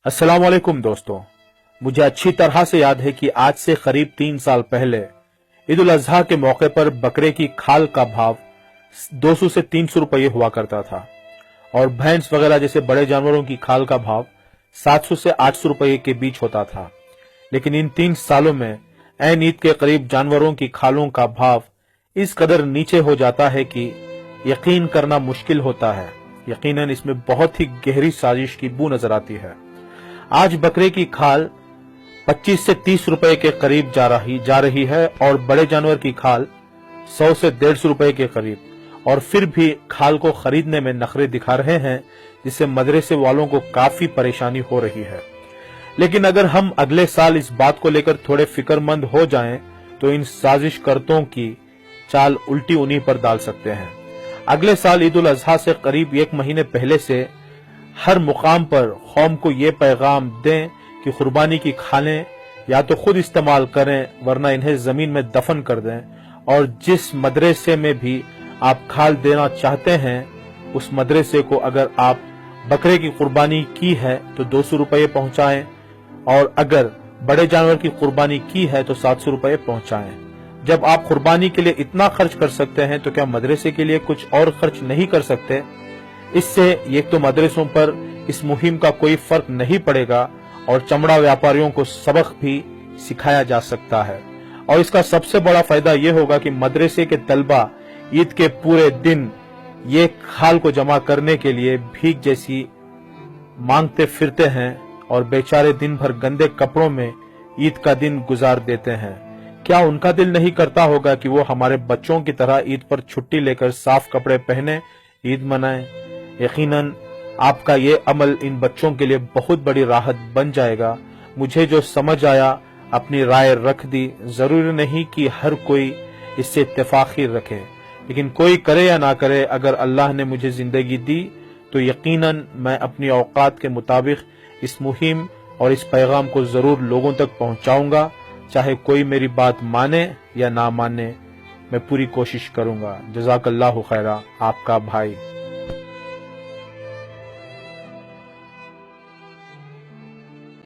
अस्सलाम वालेकुम दोस्तों, मुझे अच्छी तरह से याद है कि आज से करीब 3 साल पहले ईद उल अजहा के मौके पर बकरे की खाल का भाव 200 से 300 रुपये हुआ करता था और भैंस वगैरह जैसे बड़े जानवरों की खाल का भाव 700 से 800 रुपये के बीच होता था। लेकिन इन 3 सालों में ऐन ईद के करीब जानवरों की खालों का भाव इस कदर नीचे हो जाता है कि यकीन करना मुश्किल होता है। यकीनन इसमें बहुत ही गहरी साजिश की बू नजर आती है। आज बकरे की खाल 25 से 30 रुपए के करीब जा रही है और बड़े जानवर की खाल 100 से 150 रुपए के करीब, और फिर भी खाल को खरीदने में नखरे दिखा रहे हैं, जिससे मदरसे वालों को काफी परेशानी हो रही है। लेकिन अगर हम अगले साल इस बात को लेकर थोड़े फिक्रमंद हो जाएं, तो इन साजिशकर्तों की चाल उल्टी उन्हीं पर डाल सकते हैं। अगले साल ईद उल अजहा से करीब 1 महीने पहले से हर मुकाम पर कौम को ये पैगाम दें कि कुर्बानी की खालें या तो खुद इस्तेमाल करें वरना इन्हें जमीन में दफन कर दें, और जिस मदरसे में भी आप खाल देना चाहते हैं उस मदरसे को अगर आप बकरे की कुर्बानी की है तो 200 रुपये पहुंचाएं, और अगर बड़े जानवर की कुर्बानी की है तो 700 रुपये पहुंचाएं। जब आप कुर्बानी के लिए इतना खर्च कर सकते हैं तो क्या मदरसे के लिए कुछ और खर्च नहीं कर सकते? इससे एक तो मदरसों पर इस मुहिम का कोई फर्क नहीं पड़ेगा और चमड़ा व्यापारियों को सबक भी सिखाया जा सकता है। और इसका सबसे बड़ा फायदा यह होगा कि मदरसे के तलबा ईद के पूरे दिन ये खाल को जमा करने के लिए भीख जैसी मांगते फिरते हैं और बेचारे दिन भर गंदे कपड़ों में ईद का दिन गुजार देते हैं। क्या उनका दिल नहीं करता होगा कि वो हमारे बच्चों की तरह ईद पर छुट्टी लेकर साफ कपड़े पहने ईद मनाएं? यकीनन आपका ये अमल इन बच्चों के लिए बहुत बड़ी राहत बन जाएगा। मुझे जो समझ आया अपनी राय रख दी। जरूरी नहीं कि हर कोई इससे इत्तेफाकी रखे, लेकिन कोई करे या ना करे, अगर अल्लाह ने मुझे जिंदगी दी तो यकीनन मैं अपनी औकात के मुताबिक इस मुहिम और इस पैगाम को जरूर लोगों तक पहुंचाऊंगा। चाहे कोई मेरी बात माने या ना माने, मैं पूरी कोशिश करूंगा। जज़ाकल्लाहु खैरा, आपका भाई।